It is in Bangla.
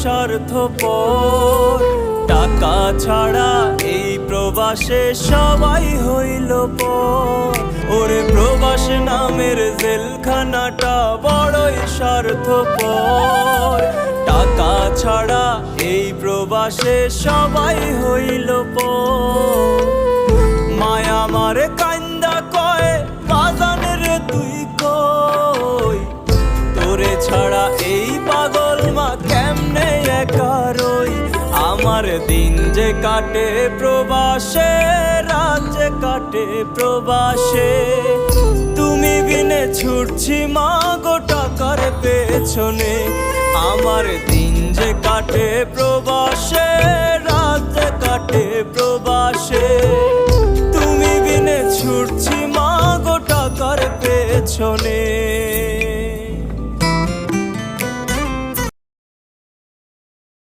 স্বার্থপর। টাকা ছাড়া এই প্রবাসে সবাই হইল পর। ওরে প্রবাস নামের জেলখানাটা বড়ই স্বার্থপর। টাকা ছাড়া এই প্রবাসে সবাই হইল পর। মায়া আমারে কান্দা কয় বাজান রে তুই কই, তোরে ছাড়া এই পাগল মা কেমনে একা রই। আমার দিন যে কাটে প্রবাসে, রাত যে কাটে প্রবাসে, তুমি বিনে ছুটছি মা গো টাকার পেছনে। আমার দিন যে কাটে